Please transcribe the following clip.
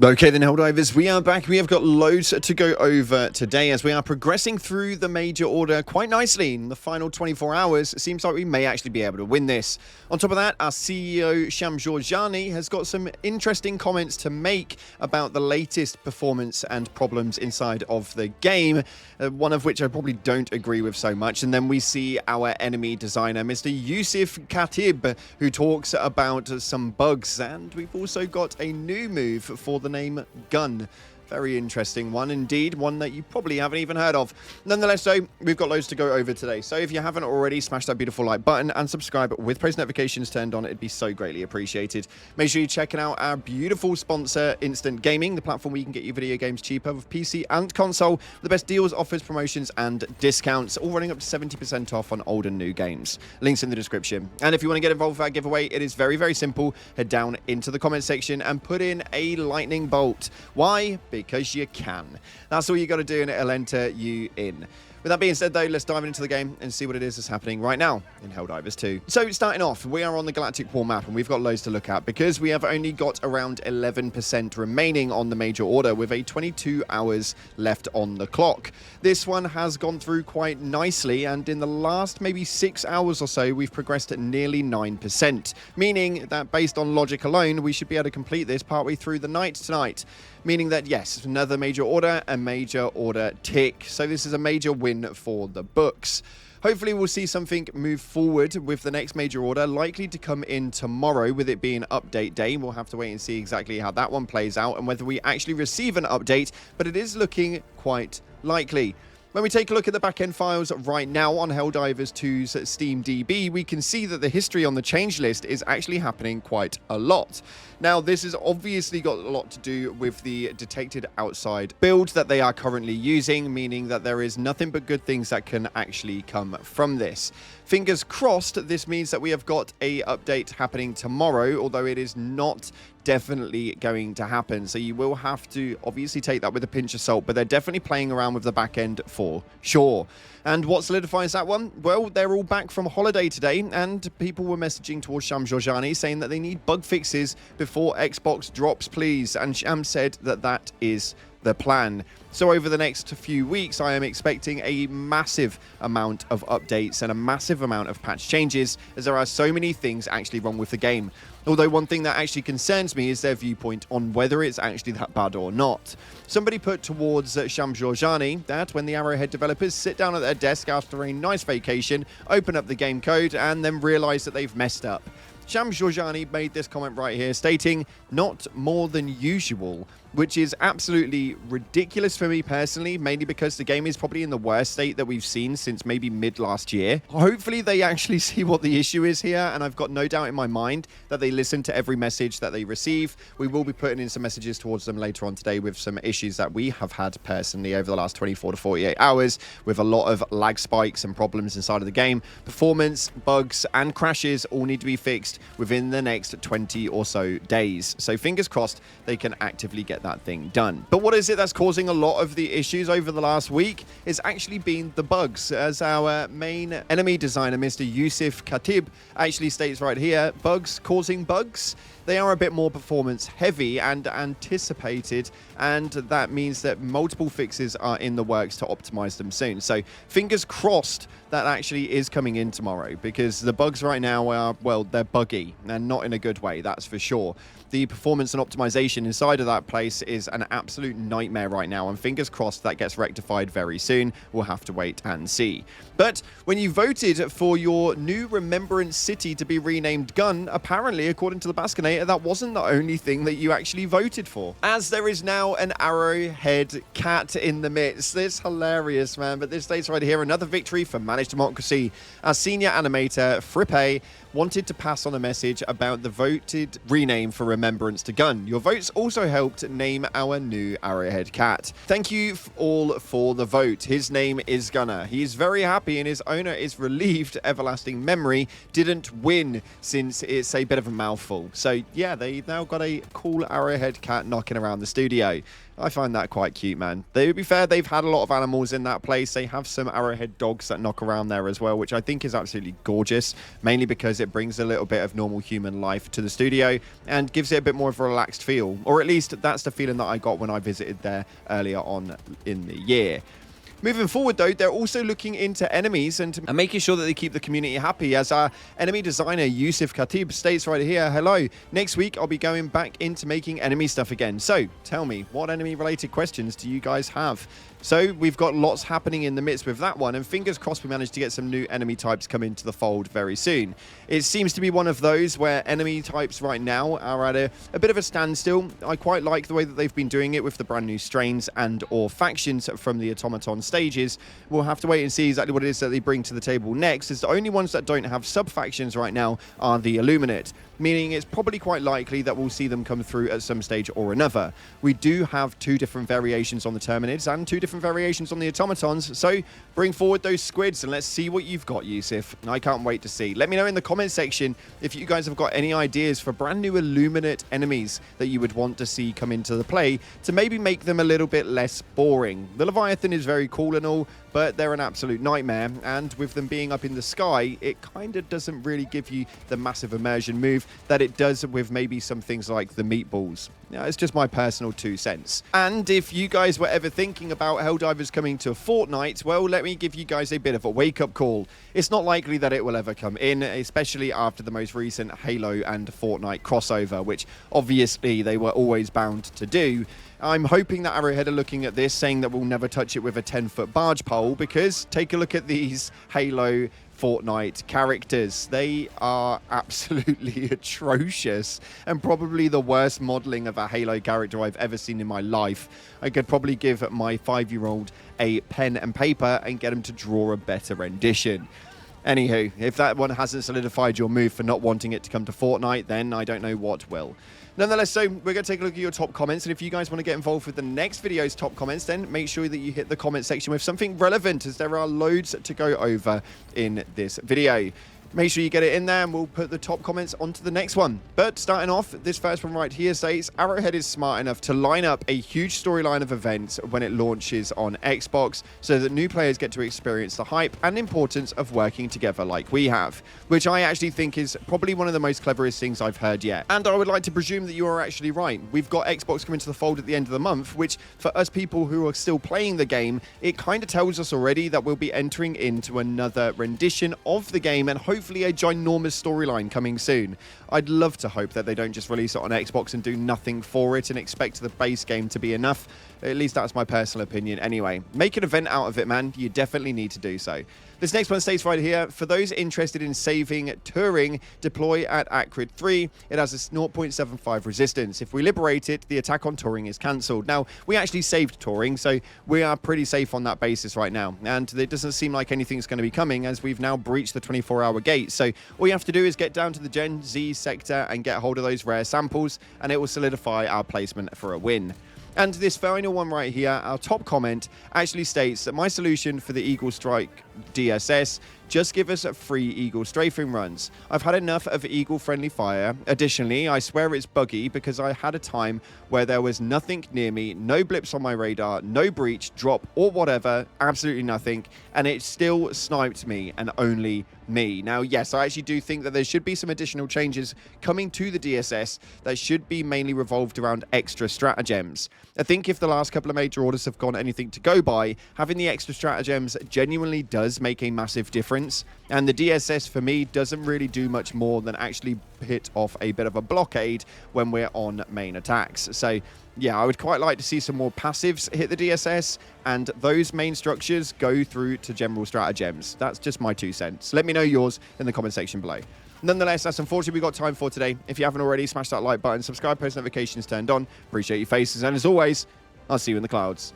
Okay then, Helldivers, we are back. We have got loads to go over today as we are progressing through the major order quite nicely. In the final 24 hours, it seems like we may actually be able to win this. On top of that, our CEO, Sham Georgiani, has got some interesting comments to make about the latest performance and problems inside of the game, one of which I probably don't agree with so much. And then we see our enemy designer, Mr. Yusuf Khatib, who talks about some bugs. And we've also got a new move for the name Gun. Very interesting one indeed, one that you probably haven't even heard of. Nonetheless, though, we've got loads to go over today. So if you haven't already, smash that beautiful like button and subscribe with post notifications turned on. It'd be so greatly appreciated. Make sure you're checking out our beautiful sponsor, Instant Gaming, the platform where you can get your video games cheaper with PC and console. The best deals, offers, promotions, and discounts, all running up to 70% off on old and new games. Links in the description. And if you want to get involved with our giveaway, it is very, very simple. Head down into the comment section and put in a lightning bolt. Why? Because you can. That's all you got to do and it'll enter you in. With that being said, though, let's dive into the game and see what it is that's happening right now in Helldivers 2. So, starting off, we are on the Galactic War map, and we've got loads to look at because we have only got around 11% remaining on the major order with a 22 hours left on the clock. This one has gone through quite nicely, and in the last maybe 6 hours or so, we've progressed at nearly 9%, meaning that based on logic alone, we should be able to complete this partway through the night tonight. Meaning that, yes, another major order, a major order tick. So this is a major win for the books. Hopefully we'll see something move forward with the next major order, likely to come in tomorrow with it being update day. We'll have to wait and see exactly how that one plays out and whether we actually receive an update, but it is looking quite likely. When we take a look at the backend files right now on Helldivers 2's SteamDB, we can see that the history on the change list is actually happening quite a lot. Now, this has obviously got a lot to do with the detected outside build that they are currently using, meaning that there is nothing but good things that can actually come from this. Fingers crossed, this means that we have got a update happening tomorrow, although it is not definitely going to happen. So you will have to obviously take that with a pinch of salt, but they're definitely playing around with the back end for sure. And what solidifies that one? Well, they're all back from holiday today, and people were messaging towards Sham Georgiani saying that they need bug fixes before Xbox drops, please. And Sham said that that is the plan. So over the next few weeks, I am expecting a massive amount of updates and a massive amount of patch changes, as there are so many things actually wrong with the game. Although one thing that actually concerns me is their viewpoint on whether it's actually that bad or not. Somebody put towards Sham Georgiani that when the Arrowhead developers sit down at their desk after a nice vacation, open up the game code, and then realize that they've messed up. Sham Georgiani made this comment right here, stating, "Not more than usual," which is absolutely ridiculous for me personally, mainly because the game is probably in the worst state that we've seen since maybe mid last year. Hopefully they actually see what the issue is here, and I've got no doubt in my mind that they listen to every message that they receive. We will be putting in some messages towards them later on today with some issues that we have had personally over the last 24 to 48 hours with a lot of lag spikes and problems inside of the game. Performance, bugs, and crashes all need to be fixed within the next 20 or so days. So fingers crossed they can actively get that thing done. But what is it that's causing a lot of the issues over the last week? It's actually been the bugs, as our main enemy designer, Mr. Yusuf Khatib, actually states right here, bugs causing bugs. They are a bit more performance heavy and anticipated, and that means that multiple fixes are in the works to optimize them soon. So fingers crossed that actually is coming in tomorrow, because the bugs right now are, well, they're buggy and not in a good way, that's for sure. The performance and optimization inside of that place is an absolute nightmare right now, and fingers crossed that gets rectified very soon. We'll have to wait and see. But when you voted for your new Remembrance City to be renamed Gun, apparently, according to the Baskonator, that wasn't the only thing that you actually voted for, as there is now an Arrowhead cat in the midst. It's hilarious, man, but this states right here, another victory for Managed Democracy. Our senior animator, Frippe, wanted to pass on a message about the voted rename for Remembrance to Gun. Your votes also helped name our new Arrowhead cat. Thank you all for the vote. His name is Gunner. He is very happy and his owner is relieved Everlasting Memory didn't win, since it's a bit of a mouthful. So yeah, they now got a cool Arrowhead cat knocking around the studio. I find that quite cute, man. To be fair, they've had a lot of animals in that place. They have some Arrowhead dogs that knock around there as well, which I think is absolutely gorgeous, mainly because it brings a little bit of normal human life to the studio and gives it a bit more of a relaxed feel. Or at least that's the the feeling that I got when I visited there earlier on in the year. Moving forward, though, they're also looking into enemies and making sure that they keep the community happy. As our enemy designer, Yusuf Khatib, states right here, hello, next week I'll be going back into making enemy stuff again. So, tell me, what enemy-related questions do you guys have? So, we've got lots happening in the midst with that one, and fingers crossed we manage to get some new enemy types come into the fold very soon. It seems to be one of those where enemy types right now are at a bit of a standstill. I quite like the way that they've been doing it with the brand new strains and or factions from the automaton stages. We'll have to wait and see exactly what it is that they bring to the table next, as the only ones that don't have sub-factions right now are the Illuminate, meaning it's probably quite likely that we'll see them come through at some stage or another. We do have 2 different variations on the Terminids and 2 different variations on the automatons, so bring forward those squids and let's see what you've got, Yusuf. I can't wait to see. Let me know in the comment section if you guys have got any ideas for brand new Illuminate enemies that you would want to see come into the play to maybe make them a little bit less boring. The Leviathan is very cool and all, but they're an absolute nightmare, and with them being up in the sky, it kind of doesn't really give you the massive immersion move that it does with maybe some things like the meatballs. Yeah, it's just my personal 2 cents. And if you guys were ever thinking about Helldivers coming to Fortnite, well, let me give you guys a bit of a wake-up call. It's not likely that it will ever come in, especially after the most recent Halo and Fortnite crossover, which obviously they were always bound to do. I'm hoping that Arrowhead are looking at this, saying that we'll never touch it with a 10-foot barge pole, because take a look at these Halo Fortnite characters. They are absolutely atrocious and probably the worst modeling of a Halo character I've ever seen in my life. I could probably give my 5-year-old a pen and paper and get him to draw a better rendition. Anywho, if that one hasn't solidified your move for not wanting it to come to Fortnite, then I don't know what will. Nonetheless, so we're going to take a look at your top comments, and if you guys want to get involved with the next video's top comments, then make sure that you hit the comment section with something relevant, as there are loads to go over in this video. Make sure you get it in there and we'll put the top comments onto the next one. But starting off, this first one right here states, Arrowhead is smart enough to line up a huge storyline of events when it launches on Xbox so that new players get to experience the hype and importance of working together like we have, which I actually think is probably one of the most cleverest things I've heard yet. And I would like to presume that you are actually right. We've got Xbox coming to the fold at the end of the month, which for us people who are still playing the game, it kind of tells us already that we'll be entering into another rendition of the game and hopefully a ginormous storyline coming soon. I'd love to hope that they don't just release it on Xbox and do nothing for it and expect the base game to be enough. At least that's my personal opinion anyway. Make an event out of it, man. You definitely need to do so. This next one states right here, for those interested in saving Turing, deploy at Acrid 3. It has a 0.75 resistance. If we liberate it, the attack on Turing is cancelled. Now, we actually saved Turing, so we are pretty safe on that basis right now. And it doesn't seem like anything's going to be coming, as we've now breached the 24-hour gate. So all you have to do is get down to the Gen Z sector and get hold of those rare samples, and it will solidify our placement for a win. And this final one right here, our top comment, actually states that my solution for the Eagle Strike DSS, just give us free Eagle strafing runs. I've had enough of Eagle-friendly fire. Additionally, I swear it's buggy because I had a time where there was nothing near me, no blips on my radar, no breach, drop, or whatever, absolutely nothing, and it still sniped me, and only me. Now, yes, I actually do think that there should be some additional changes coming to the DSS that should be mainly revolved around extra stratagems. I think if the last couple of major orders have gone anything to go by, having the extra stratagems genuinely does make a massive difference, and the DSS for me doesn't really do much more than actually hit off a bit of a blockade when we're on main attacks. So yeah, I would quite like to see some more passives hit the DSS and those main structures go through to general stratagems. That's just my 2 cents. Let me know yours in the comment section below. Nonetheless, that's unfortunately we've got time for today. If you haven't already, smash that like button, subscribe, post notifications turned on. Appreciate your faces, and as always, I'll see you in the clouds.